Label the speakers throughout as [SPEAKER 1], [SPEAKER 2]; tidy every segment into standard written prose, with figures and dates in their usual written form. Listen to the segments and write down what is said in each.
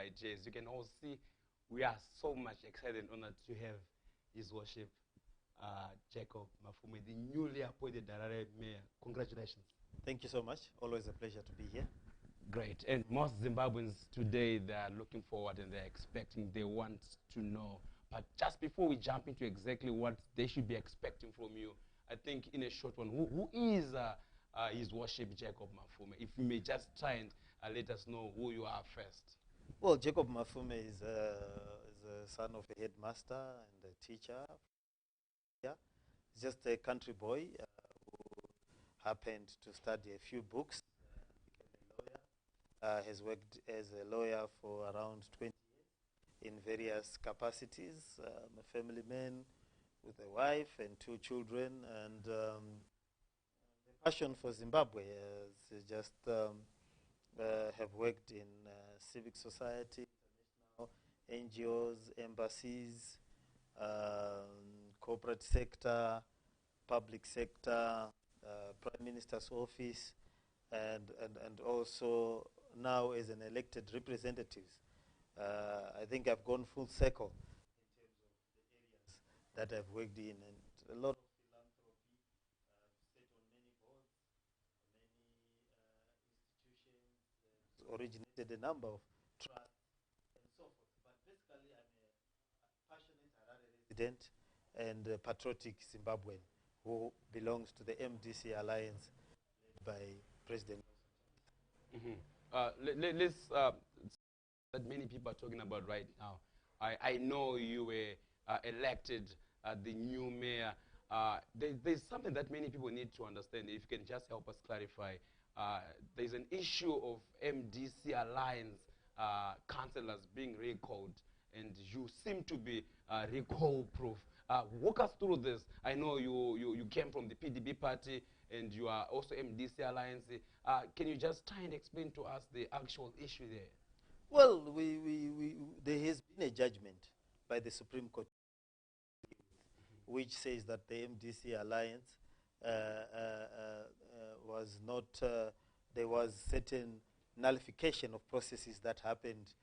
[SPEAKER 1] white chairs. You can all see we are so much excited and honored to have His Worship Jacob Mafume, the newly appointed Harare Mayor. Congratulations.
[SPEAKER 2] Thank you so much. Always a pleasure to be here.
[SPEAKER 1] Great. And most Zimbabweans today, they are looking forward and they're expecting, they want to know. But just before we jump into exactly what they should be expecting from you, I think in a short one, who is His Worship Jacob Mafume? If you may just try and let us know who you are first.
[SPEAKER 2] Well, Jacob Mafume is a son of a headmaster and a teacher. Yeah, he's just a country boy who happened to study a few books, became a lawyer, has worked as a lawyer for around 20 years in various capacities. I'm a family man with a wife and 2 children, and the passion for Zimbabwe is just have worked in civic society, international NGOs, embassies, corporate sector, public sector, Prime Minister's office, and also now as an elected representative. I think I've gone full circle in terms of the areas that I've worked in, and a lot of philanthropy, sat on many boards, many institutions, originated a number of trusts and so forth. But basically, I'm a passionate Harare resident and a patriotic Zimbabwean who belongs to the MDC Alliance led by President.
[SPEAKER 1] Let's that many people are talking about right now. I know you were elected the new mayor. There's something that many people need to understand. If you can just help us clarify. There's an issue of MDC Alliance councillors being recalled, and you seem to be recall-proof. Walk us through this. I know you came from the PDB party, and you are also MDC Alliance. Can you just try and explain to us the actual issue there?
[SPEAKER 2] Well, there has been a judgment by the Supreme Court which says that the MDC Alliance was not, there was certain nullification of processes that happened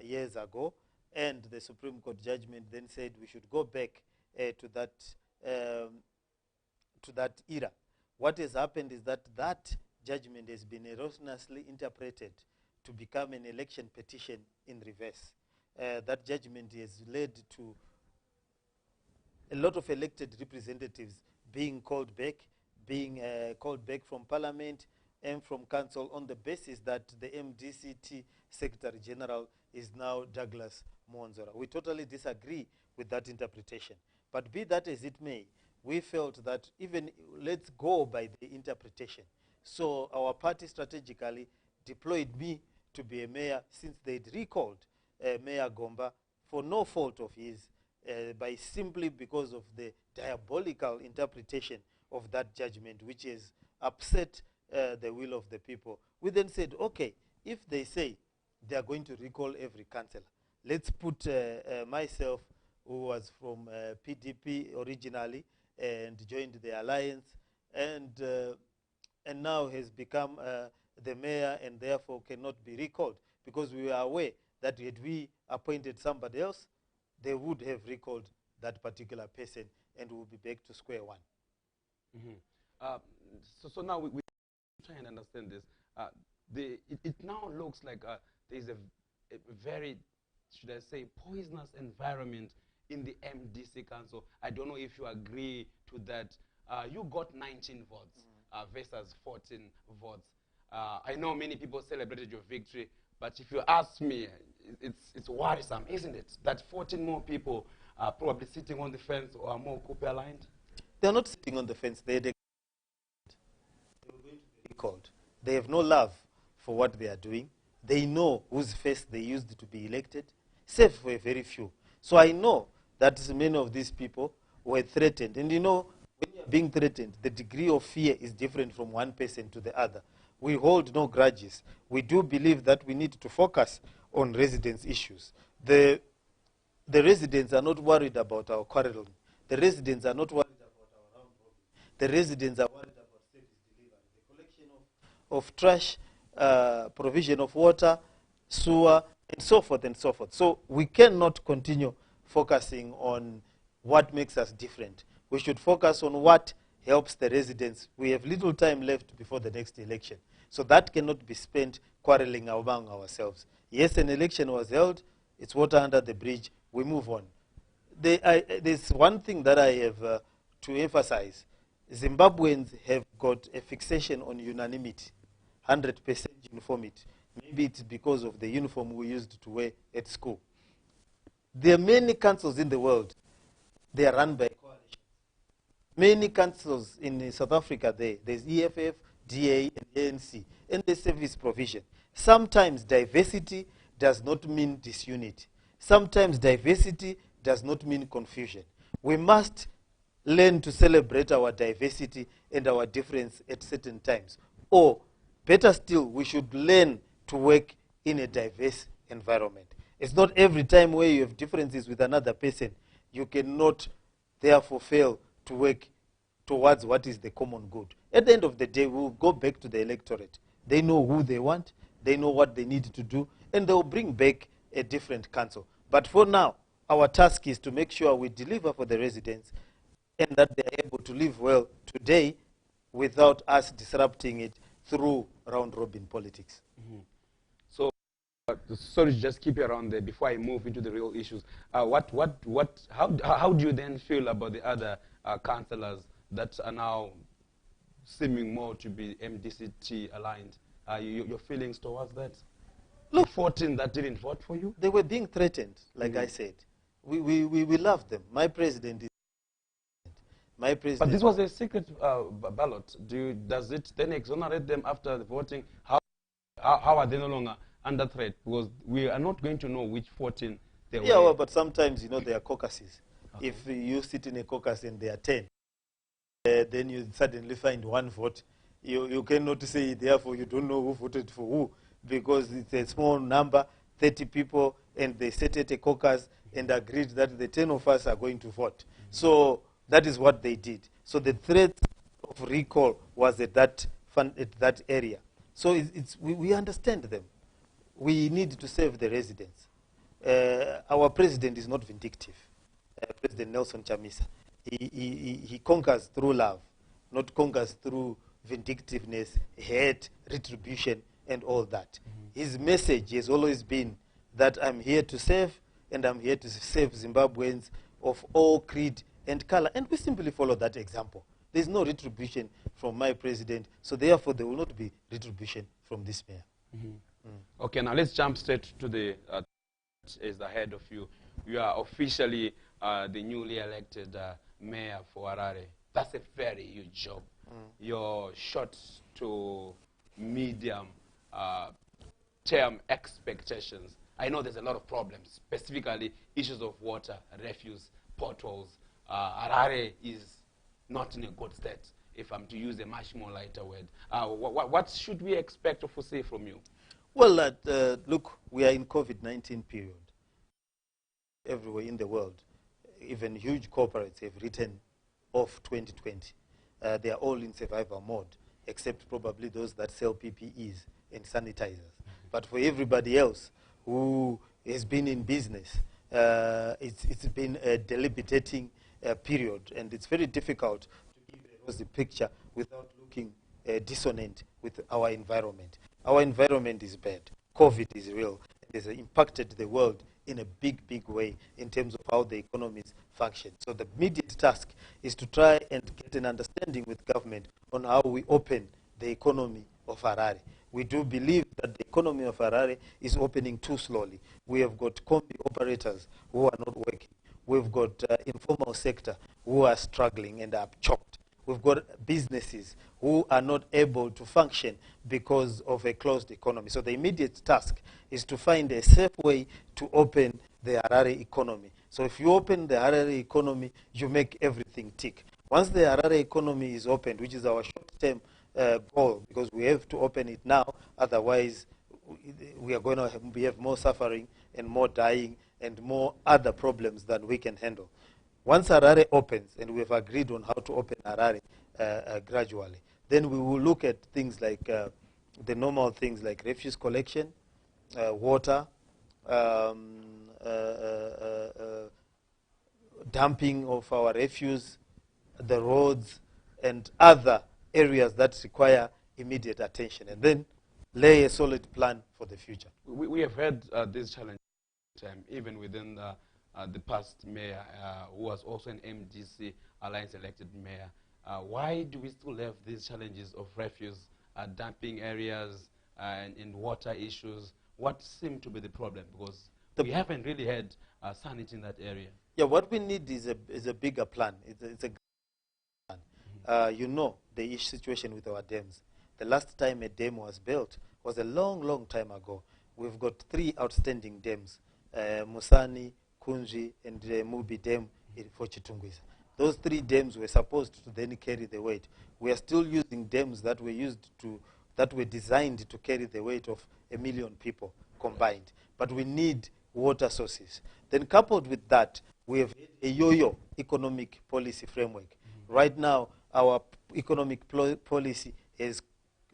[SPEAKER 2] years ago, and the Supreme Court judgment then said we should go back to that era. What has happened is that judgment has been erroneously interpreted to become an election petition in reverse. That judgment has led to a lot of elected representatives being called back from Parliament and from Council on the basis that the MDCT Secretary General is now Douglas Monzora. We totally disagree with that interpretation. But be that as it may, we felt that even let's go by the interpretation. So our party strategically deployed me to be a mayor since they'd recalled Mayor Gomba for no fault of his, by simply because of the diabolical interpretation of that judgment, which has upset the will of the people. We then said, okay, if they say they are going to recall every councillor, let's put myself, who was from PDP originally and joined the alliance, and now has become the mayor and therefore cannot be recalled, because we were aware that had we appointed somebody else, they would have recalled that particular person and we'll be back to square one.
[SPEAKER 1] So now we try and understand this. It now looks like there's a very, should I say, poisonous environment in the MDC Council. I don't know if you agree to that. You got 19 votes versus 14 votes. I know many people celebrated your victory, but if you ask me, it's worrisome, isn't it? That 14 more people are probably sitting on the fence or are more Coupe-aligned?
[SPEAKER 2] They're not sitting on the fence. They were going to be recalled. They have no love for what they are doing. They know whose face they used to be elected, save for a very few. So I know that many of these people were threatened. And you know, when you're being threatened, the degree of fear is different from one person to the other. We hold no grudges. We do believe that we need to focus on residents' issues. The residents are not worried about our quarreling. The residents are not worried about our round robin. The residents are worried about service delivery. The collection of trash, provision of water, sewer, and so forth and so forth. So we cannot continue focusing on what makes us different. We should focus on what helps the residents. We have little time left before the next election. So that cannot be spent quarreling among ourselves. Yes, an election was held. It's water under the bridge. We move on. There's one thing that I have to emphasize. Zimbabweans have got a fixation on unanimity, 100% uniformity. Maybe it's because of the uniform we used to wear at school. There are many councils in the world. They are run by coalitions. Many councils in South Africa, there's EFF, DA, and ANC, and the service provision. Sometimes diversity does not mean disunity. Sometimes diversity does not mean confusion. We must learn to celebrate our diversity and our difference at certain times. Or, better still, we should learn to work in a diverse environment. It's not every time where you have differences with another person, you cannot therefore fail to work towards what is the common good. At the end of the day, we'll go back to the electorate. They know who they want, they know what they need to do, and they'll bring back a different council. But for now, our task is to make sure we deliver for the residents and that they're able to live well today without us disrupting it through round-robin politics.
[SPEAKER 1] Mm-hmm. So, sorry, just keep it around there before I move into the real issues. How do you then feel about the other councillors that are now seeming more to be MDC aligned? Your feelings towards that? Look, the 14 that didn't vote for you?
[SPEAKER 2] They were being threatened, like I said. We love them. My president is my president.
[SPEAKER 1] But this was a secret ballot. Does it then exonerate them after the voting? How are they no longer under threat? Because we are not going to know which 14 they were.
[SPEAKER 2] Yeah, well, but sometimes, there are caucuses. Okay. If you sit in a caucus and there are 10, then you suddenly find one vote. You cannot say, therefore, you don't know who voted for who, because it's a small number, 30 people, and they sat at a caucus and agreed that the 10 of us are going to vote. So that is what they did. So the threat of recall was at that area. So we understand them. We need to save the residents. Our president is not vindictive. President Nelson Chamisa. He conquers through love, not conquers through vindictiveness, hate, retribution, and all that. His message has always been that I'm here to save, and I'm here to save Zimbabweans of all creed and color. And we simply follow that example. There's no retribution from my president, so therefore there will not be retribution from this mayor.
[SPEAKER 1] Okay, now let's jump straight to the is ahead of you. You are officially the newly elected mayor for Harare. That's a very huge job. Your short to medium term expectations. I know there's a lot of problems, specifically issues of water, refuse, potholes. Harare is not in a good state, if I'm to use a much more lighter word. What should we expect or foresee from you?
[SPEAKER 2] Well, look, we are in COVID-19 period. Everywhere in the world, even huge corporates have written off 2020. They are all in survival mode, except probably those that sell PPEs and sanitizers. But for everybody else who has been in business, it's been a deliberating period, and it's very difficult to give a rosy picture without looking dissonant with our environment. Our environment is bad. COVID is real. It has impacted the world in a big, big way in terms of how the economies function. So the immediate task is to try and get an understanding with government on how we open the economy of Harare. We do believe that the economy of Harare is opening too slowly. We have got combi operators who are not working. We've got informal sector who are struggling and are choked. We've got businesses who are not able to function because of a closed economy. So the immediate task is to find a safe way to open the Harare economy. So if you open the Harare economy, you make everything tick. Once the Harare economy is opened, which is our short-term goal, because we have to open it now, otherwise we are going to have more suffering and more dying and more other problems than we can handle. Once Harare opens, and we have agreed on how to open Harare gradually, then we will look at things like the normal things like refuse collection, water, um, dumping of our refuse, the roads, and other areas that require immediate attention, and then lay a solid plan for the future.
[SPEAKER 1] We have had this challenge even within the past mayor, who was also an MDC Alliance elected mayor. Why do we still have these challenges of refuse, dumping areas, and water issues? What seem to be the problem? Because we haven't really had sanity in that area.
[SPEAKER 2] Yeah, what we need is a bigger plan. It's a plan. You know the situation with our dams. The last time a dam was built was a long, long time ago. We've got 3 outstanding dams, Musani, Kunji, and Mubi Dam for Chitungwiza. Those 3 dams were supposed to then carry the weight. We are still using dams that were designed to carry the weight of 1 million people combined. But we need water sources. Then coupled with that, we have a yo-yo economic policy framework. Right now, our economic policy is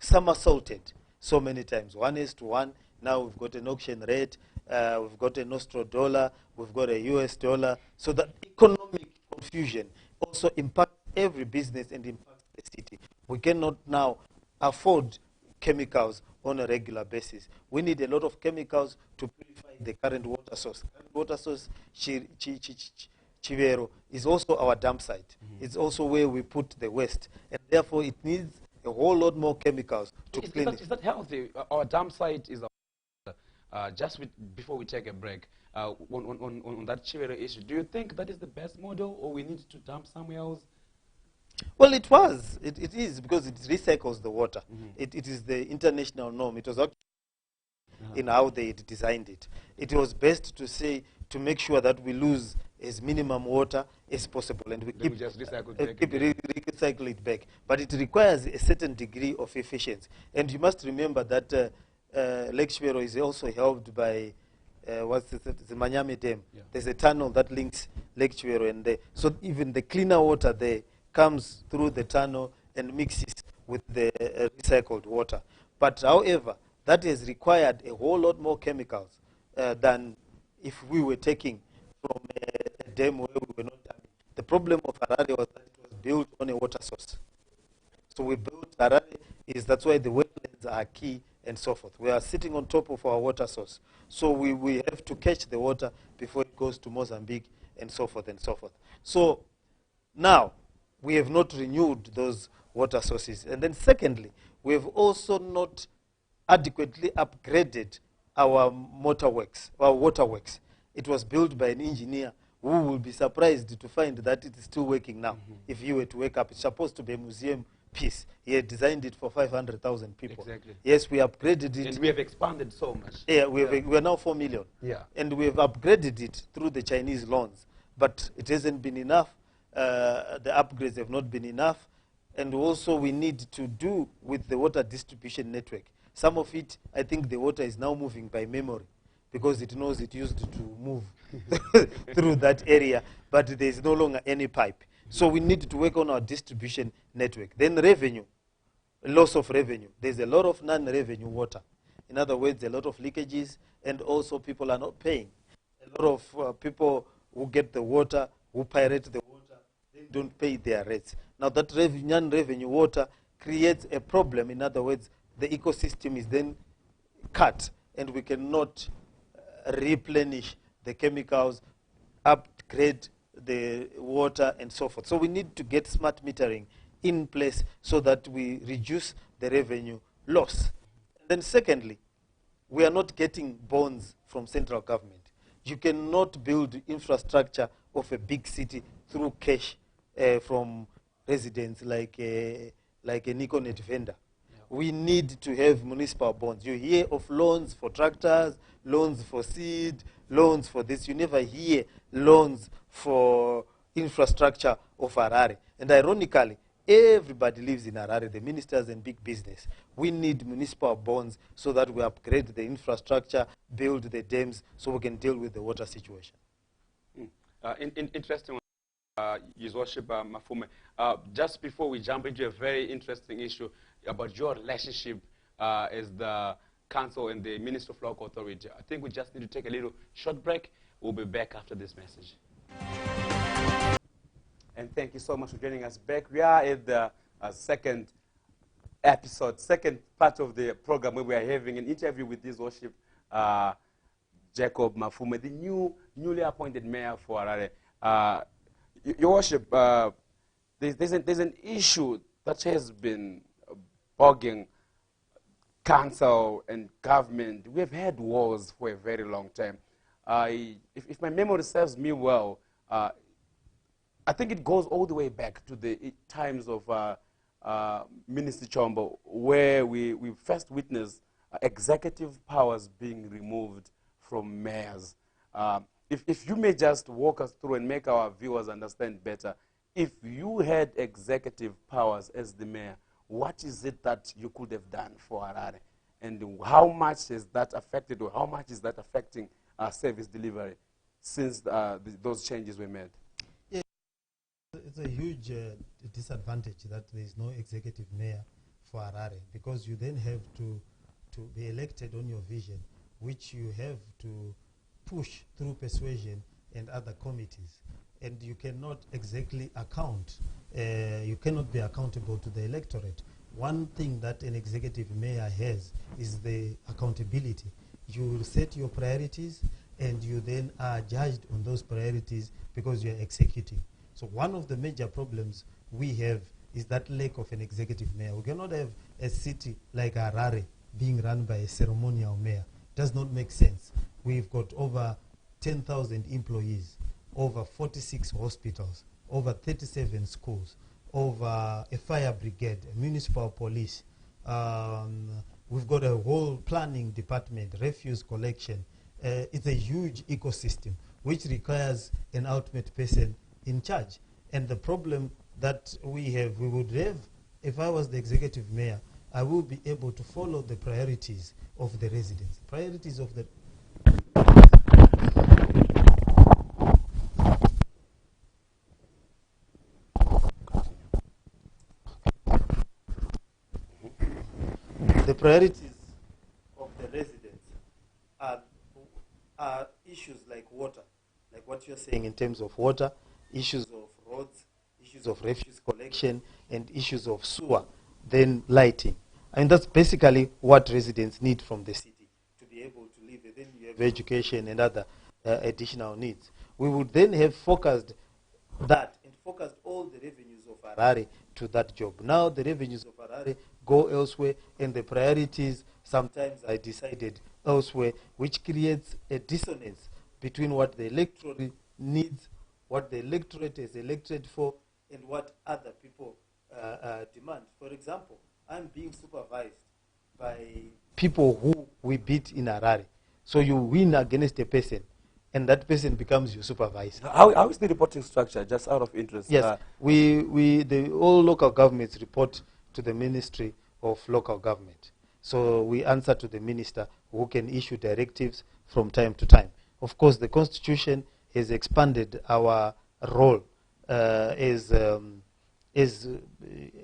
[SPEAKER 2] somersaulted so many times, 1:1. Now we've got an auction rate, we've got an Austro dollar, we've got a US dollar. So that economic confusion also impacts every business and impacts the city. We cannot now afford chemicals on a regular basis. We need a lot of chemicals to purify the current water source. Current water source, Chivero, is also our dump site. It's also where we put the waste. And therefore, it needs a whole lot more chemicals to clean it.
[SPEAKER 1] Is that healthy? Our dump site is before we take a break, on that Chivero issue, do you think that is the best model, or we need to dump somewhere else?
[SPEAKER 2] Well, it was. It is, because it recycles the water. It is the international norm. It was actually in how they designed it. It was best to make sure that we lose as minimum water as possible, and we
[SPEAKER 1] just recycle
[SPEAKER 2] recycle it back. But it requires a certain degree of efficiency. And you must remember that Lake Chivero is also helped by the Manyame Dam.
[SPEAKER 1] Yeah.
[SPEAKER 2] There's a tunnel that links Lake Chivero and there. So even the cleaner water there comes through the tunnel and mixes with the recycled water. But however, that has required a whole lot more chemicals than if we were taking from a dam where we were not damming. The problem of Harare was that it was built on a water source. So we built Harare, that's why the wetlands are key and so forth. We are sitting on top of our water source. So we have to catch the water before it goes to Mozambique and so forth and so forth. So now, we have not renewed those water sources. And then secondly, we have also not adequately upgraded our waterworks. It was built by an engineer who will be surprised to find that it is still working now. If you were to wake up, it's supposed to be a museum piece. He had designed it for 500,000 people.
[SPEAKER 1] Exactly.
[SPEAKER 2] Yes, we upgraded it.
[SPEAKER 1] And we have expanded so much.
[SPEAKER 2] Yeah, we are now 4 million.
[SPEAKER 1] Yeah.
[SPEAKER 2] And we have upgraded it through the Chinese loans. But it hasn't been enough. The upgrades have not been enough. And also we need to do with the water distribution network. Some of it, I think the water is now moving by memory, because it knows it used to move through that area, but there is no longer any pipe. So we need to work on our distribution network. Then revenue, loss of revenue. There's a lot of non-revenue water. In other words, a lot of leakages, and also people are not paying. A lot of people who get the water, who pirate the water, they don't pay their rates. Now that non-revenue water creates a problem. In other words, the ecosystem is then cut, and we cannot replenish the chemicals, upgrade the water, and so forth. So we need to get smart metering in place so that we reduce the revenue loss. And then secondly, we are not getting bonds from central government. You cannot build infrastructure of a big city through cash from residents like a Niconet vendor. We need to have municipal bonds. You hear of loans for tractors, loans for seed, loans for this. You never hear loans for infrastructure of Harare. And ironically, everybody lives in Harare, the ministers and big business. We need municipal bonds so that we upgrade the infrastructure, build the dams, so we can deal with the water situation.
[SPEAKER 1] Interesting. His Worship Mafume. Just before we jump into a very interesting issue about your relationship as the Council and the Minister of Local Authority. I think we just need to take a little short break. We'll be back after this message. And thank you so much for joining us back. We are at the second part of the program where we are having an interview with His Worship Jacob Mafume, the newly appointed mayor for Harare. Your Worship, there's an issue that has been bogging council and government. We've had wars for a very long time. If my memory serves me well, I think it goes all the way back to the times of Minister Chombo, where we first witnessed executive powers being removed from mayors. If you may just walk us through and make our viewers understand better, if you had executive powers as the mayor, what is it that you could have done for Harare? And how much has that affected, or how much is that affecting service delivery since those changes were made?
[SPEAKER 3] Yeah, it's a huge disadvantage that there is no executive mayor for Harare, because you then have to be elected on your vision, which you have to push through persuasion and other committees. And you cannot exactly account, you cannot be accountable to the electorate. One thing that an executive mayor has is the accountability. You set your priorities and you then are judged on those priorities because you are executing. So one of the major problems we have is that lack of an executive mayor. We cannot have a city like Harare being run by a ceremonial mayor. It does not make sense. We've got over 10,000 employees, over 46 hospitals, over 37 schools, over a fire brigade, a municipal police. We've got a whole planning department, refuse collection. It's a huge ecosystem which requires an ultimate person in charge. And the problem that we would have, if I was the executive mayor, I will be able to follow the priorities of the residents. Priorities of the priorities of the residents are issues like water, like what you're saying in terms of water, issues of roads, issues of refuse collection, and issues of sewer, then lighting. And that's basically what residents need from the city to be able to live. And then you have education and other additional needs. We would then have focused that and focused all the revenues of Harare to that job. Now the revenues of Harare go elsewhere, and the priorities sometimes are decided elsewhere, which creates a dissonance between what the electorate needs, what the electorate is elected for, and what other people demand. For example, I'm being supervised by people who we beat in Harare. So you win against a person, and that person becomes your supervisor.
[SPEAKER 1] How is the reporting structure, just out of interest?
[SPEAKER 3] Yes, all local governments report to the Ministry of Local Government. So we answer to the minister, who can issue directives from time to time. Of course, the Constitution has expanded our role as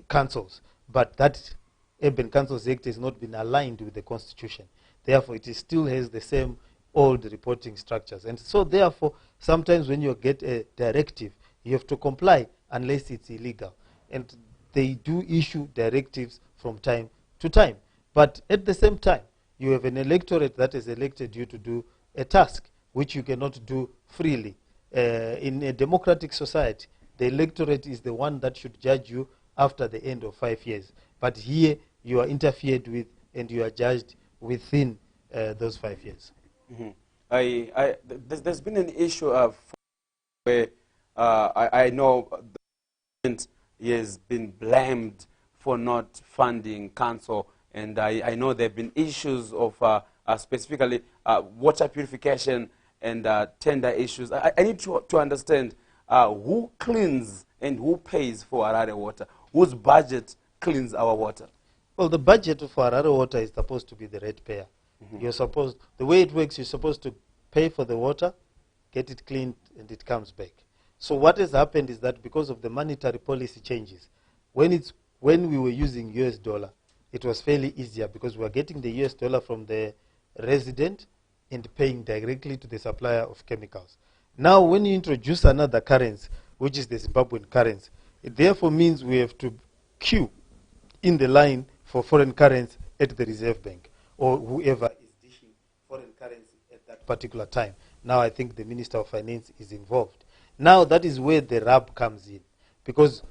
[SPEAKER 3] councils, but that Urban Councils Act has not been aligned with the Constitution. Therefore, it still has the same old reporting structures. And so therefore, sometimes when you get a directive, you have to comply unless it's illegal. And they do issue directives from time to time. But at the same time, you have an electorate that has elected you to do a task which you cannot do freely. In a democratic society, the electorate is the one that should judge you after the end of 5 years. But here, you are interfered with and you are judged within those 5 years.
[SPEAKER 1] Mm-hmm. There's been an issue of where I know the government has been blamed for not funding council, and I know there have been issues of specifically water purification and tender issues. I need to understand who cleans and who pays for Harare water, whose budget cleans our water.
[SPEAKER 3] Well, the budget for Harare water is supposed to be the ratepayer. Mm-hmm. The way it works, you're supposed to pay for the water, get it cleaned, and it comes back. So what has happened is that because of the monetary policy changes, when we were using US dollar
[SPEAKER 2] it was fairly easier because we were getting the US dollar from the resident and paying directly to the supplier of chemicals. Now, when you introduce another currency, which is the Zimbabwean currency, it therefore means we have to queue in the line for foreign currency at the Reserve Bank or whoever is dishing foreign currency at that particular time. Now I think the Minister of Finance is involved. Now that is where the rub comes in, because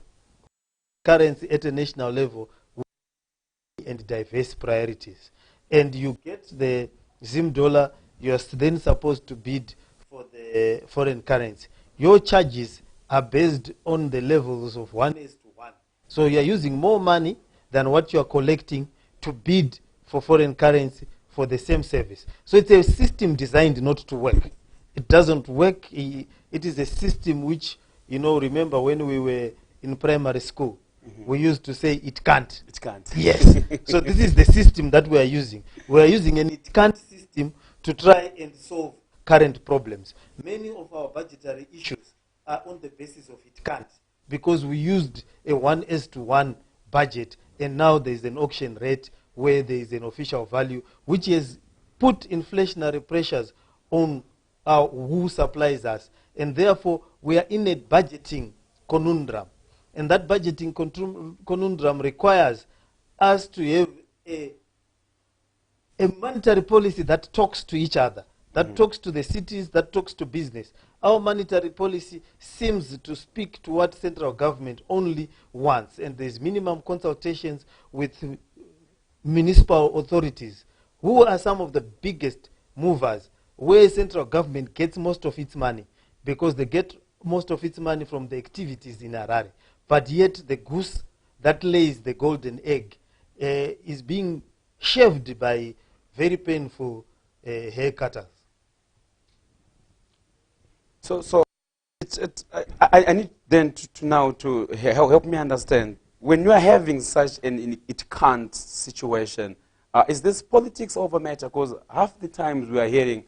[SPEAKER 2] currency at a national level and diverse priorities. And you get the Zim dollar, you are then supposed to bid for the foreign currency. Your charges are based on the levels of 1:1. So you are using more money than what you are collecting to bid for foreign currency for the same service. So it's a system designed not to work. It doesn't work. It is a system which, you know, remember when we were in primary school, we used to say it can't.
[SPEAKER 1] It can't.
[SPEAKER 2] Yes. So this is the system that we are using. We are using an it can't system to try and solve current problems. Many of our budgetary issues are on the basis of it can't, because we used a 1:1 budget, and now there is an auction rate where there is an official value, which has put inflationary pressures on who supplies us. And therefore, we are in a budgeting conundrum. And that budgeting conundrum requires us to have a monetary policy that talks to each other, that talks to the cities, that talks to business. Our monetary policy seems to speak to what central government only wants, and there's minimum consultations with municipal authorities, who are some of the biggest movers, where central government gets most of its money, because they get most of its money from the activities in Harare. But yet the goose that lays the golden egg is being shaved by very painful hair cutters.
[SPEAKER 1] So I need then to now to help me understand, when you are having such an it can't situation, is this politics over matter? Because half the times we are hearing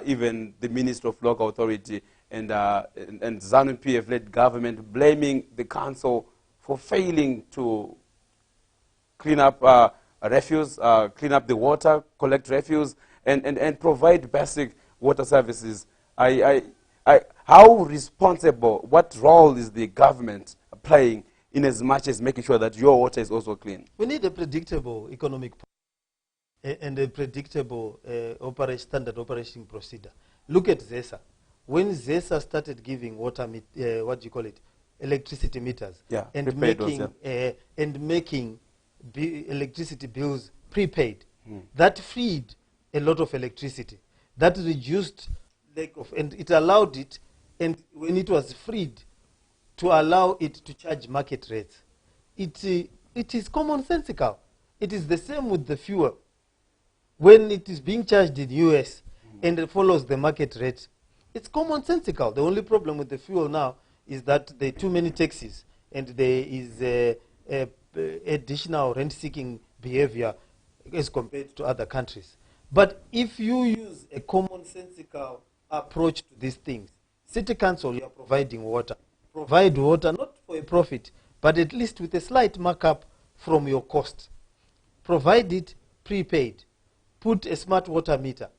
[SPEAKER 1] even the Minister of Local Authority and ZANU-PF-led government blaming the council for failing to clean up refuse, clean up the water, collect refuse, and provide basic water services. How responsible, what role is the government playing in as much as making sure that your water is also clean?
[SPEAKER 2] We need a predictable economic policy and a predictable standard operating procedure. Look at ZESA. When ZESA started giving electricity meters, and making electricity bills prepaid, that freed a lot of electricity. That reduced and it allowed it, and when it was freed, to allow it to charge market rates. It is commonsensical. It is the same with the fuel. When it is being charged in US and it follows the market rate, it's commonsensical. The only problem with the fuel now is that there are too many taxis, and there is additional rent-seeking behavior as compared to other countries. But if you use a commonsensical approach to these things, City Council, you are providing water. Provide water not for a profit, but at least with a slight markup from your cost. Provide it prepaid. Put a smart water meter.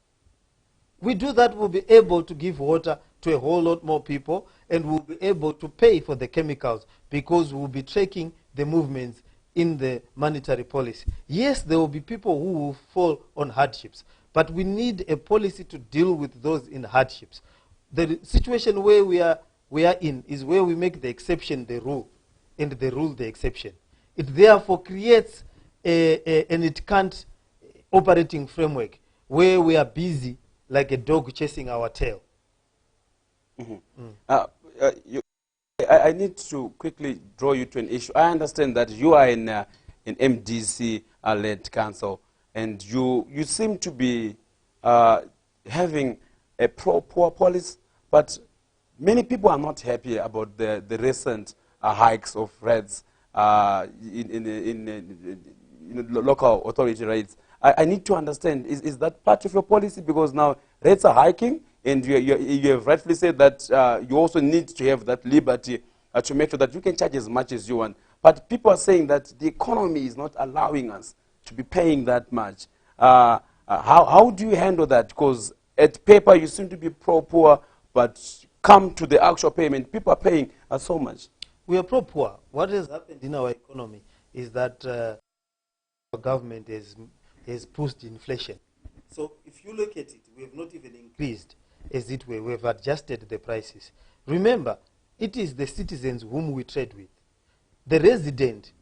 [SPEAKER 2] We do that, we'll be able to give water to a whole lot more people, and we'll be able to pay for the chemicals, because we'll be tracking the movements in the monetary policy. Yes, there will be people who will fall on hardships, but we need a policy to deal with those in hardships. The situation where we are in is where we make the exception the rule, and the rule the exception. It therefore creates an it can't operating framework where we are busy like a dog chasing our tail.
[SPEAKER 1] I need to quickly draw you to an issue. I understand that you are in an MDC-led council, and you seem to be having a pro-poor policy, but many people are not happy about the recent hikes of rates in local authority rates. I need to understand, is that part of your policy? Because now rates are hiking, and you have rightfully said that you also need to have that liberty to make sure that you can charge as much as you want. But people are saying that the economy is not allowing us to be paying that much. How do you handle that? Because at paper you seem to be pro-poor, but come to the actual payment, people are paying so much.
[SPEAKER 2] We are pro-poor. What has happened in our economy is that our government has pushed inflation. So if you look at it, we have not even increased, as it were. We have adjusted the prices. Remember, it is the citizens whom we trade with. The resident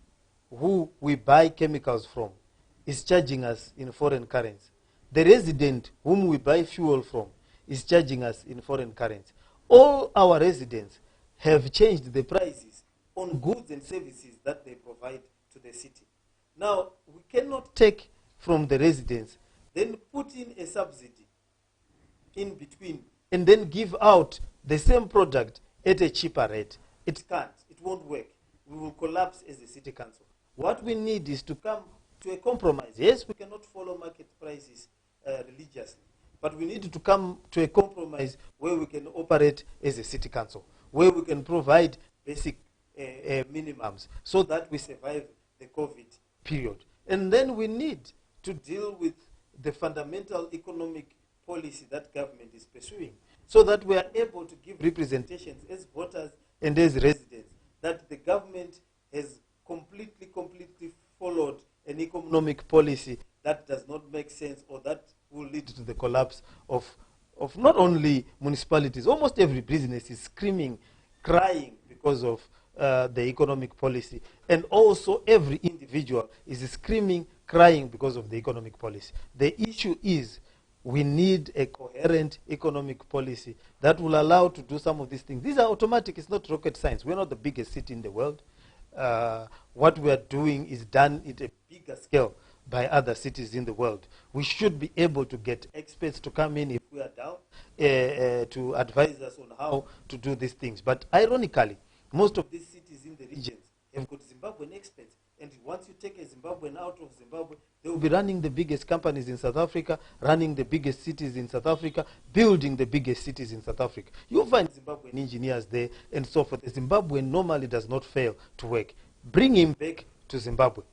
[SPEAKER 2] who we buy chemicals from is charging us in foreign currency. The resident whom we buy fuel from is charging us in foreign currency. All our residents have changed the prices on goods and services that they provide to the city. Now, we cannot take from the residents, then put in a subsidy in between, and then give out the same product at a cheaper rate. It can't. It won't work. We will collapse as a city council. What we need is to come to a compromise. Yes, we cannot follow market prices religiously, but we need to come to a compromise where we can operate as a city council, where we can provide basic minimums so that we survive the COVID period. And then we need to deal with the fundamental economic policy that government is pursuing so that we are able to give representations as voters and as residents that the government has completely followed an economic policy that does not make sense or that will lead to the collapse of not only municipalities. Almost every business is screaming, crying because of the economic policy. And also every individual is screaming, crying because of the economic policy. The issue is we need a coherent economic policy that will allow to do some of these things. These are automatic. It's not rocket science. We're not the biggest city in the world. What we are doing is done at a bigger scale by other cities in the world. We should be able to get experts to come in if we are down to advise us on how to do these things. But ironically, most of these cities in the regions have got Zimbabwean experts. And once you take a Zimbabwean out of Zimbabwe, they will be running the biggest companies in South Africa, running the biggest cities in South Africa, building the biggest cities in South Africa. You'll find Zimbabwean engineers there and so forth. The Zimbabwean normally does not fail to work. Bring him back to Zimbabwe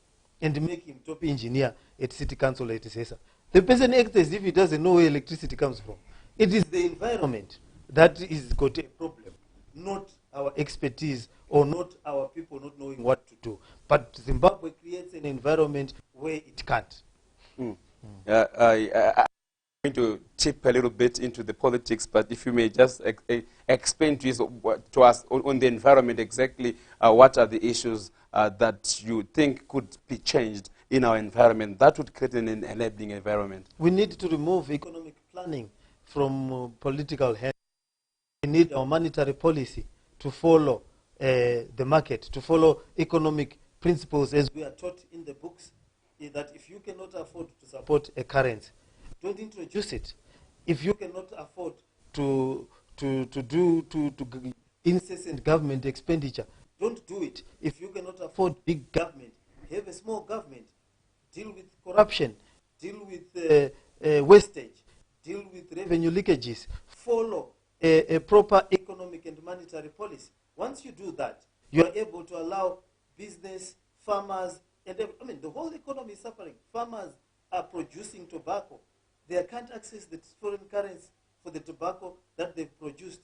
[SPEAKER 2] and make him top engineer at City Council at Isesa. The person acts as if he doesn't know where electricity comes from. It is the environment that is got a problem, not our expertise or not our people not knowing what to do. But Zimbabwe creates an environment where it can't.
[SPEAKER 1] I'm going to tip a little bit into the politics, but if you may just explain to us on the environment exactly what are the issues that you think could be changed in our environment that would create an enabling environment.
[SPEAKER 2] We need to remove economic planning from political hands. We need our monetary policy to follow the market, to follow economic principles as we are taught in the books, is that if you cannot afford to support a currency, don't introduce it. If you cannot afford to do incessant government expenditure, don't do it. If you cannot afford big government, have a small government. Deal with corruption, deal with wastage, deal with revenue leakages, follow a proper economic and monetary policy. Once you do that, you are able to allow business, farmers, and the whole economy is suffering. Farmers are producing tobacco. They can't access the foreign currency for the tobacco that they've produced.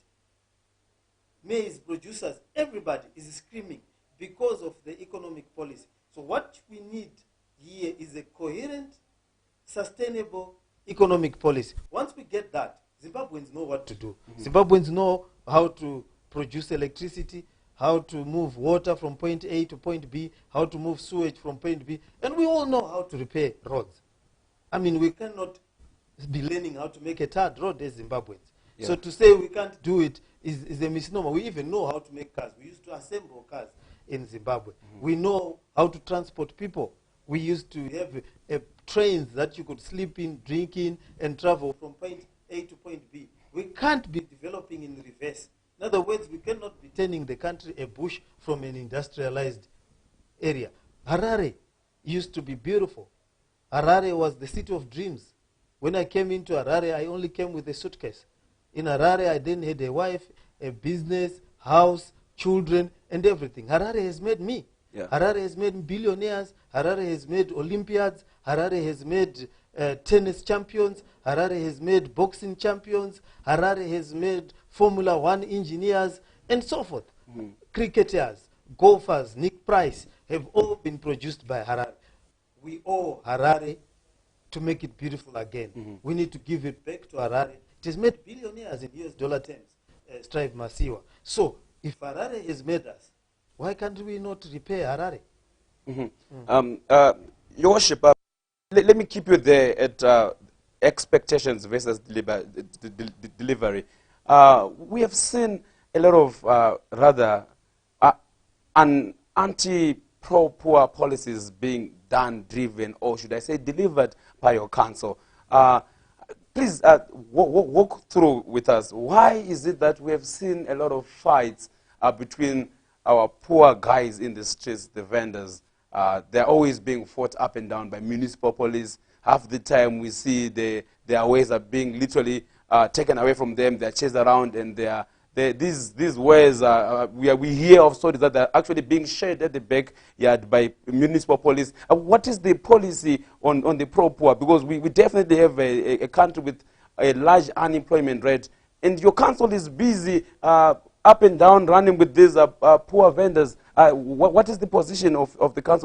[SPEAKER 2] Maize producers, everybody is screaming because of the economic policy. So what we need here is a coherent, sustainable economic policy. Once we get that, Zimbabweans know what to do. Zimbabweans know how to produce electricity, how to move water from point A to point B, how to move sewage from point B, and we all know how to repair roads. We cannot be learning how to make a tarred road as Zimbabweans. Yeah. So to say we can't do it is a misnomer. We even know how to make cars. We used to assemble cars in Zimbabwe. We know how to transport people. We used to have trains that you could sleep in, drink in, and travel from point A to point B. We can't be developing in reverse. In other words, we cannot be turning the country a bush from an industrialized area. Harare used to be beautiful. Harare was the city of dreams. When I came into Harare, I only came with a suitcase. In Harare, I then had a wife, a business, house, children, and everything. Harare has made me.
[SPEAKER 1] Yeah.
[SPEAKER 2] Harare has made billionaires. Harare has made Olympiads. Harare has made tennis champions. Harare has made boxing champions. Harare has made Formula One engineers and so forth. Cricketers, golfers, Nick Price have all been produced by Harare. We owe Harare to make it beautiful again. We need to give it back to Harare. It has made billionaires in US dollar terms, Strive Masiwa. So if Harare has made us, why can't we not repay Harare?
[SPEAKER 1] Your worship, let me keep you there at expectations versus delivery. We have seen a lot of rather anti-poor policies being done, driven, or should I say delivered by your council. Please walk through with us. Why is it that we have seen a lot of fights between our poor guys in the streets, the vendors? They're always being fought up and down by municipal police. Half the time we see their ways are being literally taken away from them. They're chased around, and these ways, we hear of stories that they're actually being shared at the backyard by municipal police. What is the policy on the pro-poor? Because we definitely have a country with a large unemployment rate, and your council is busy up and down running with these poor vendors. What is the position of the council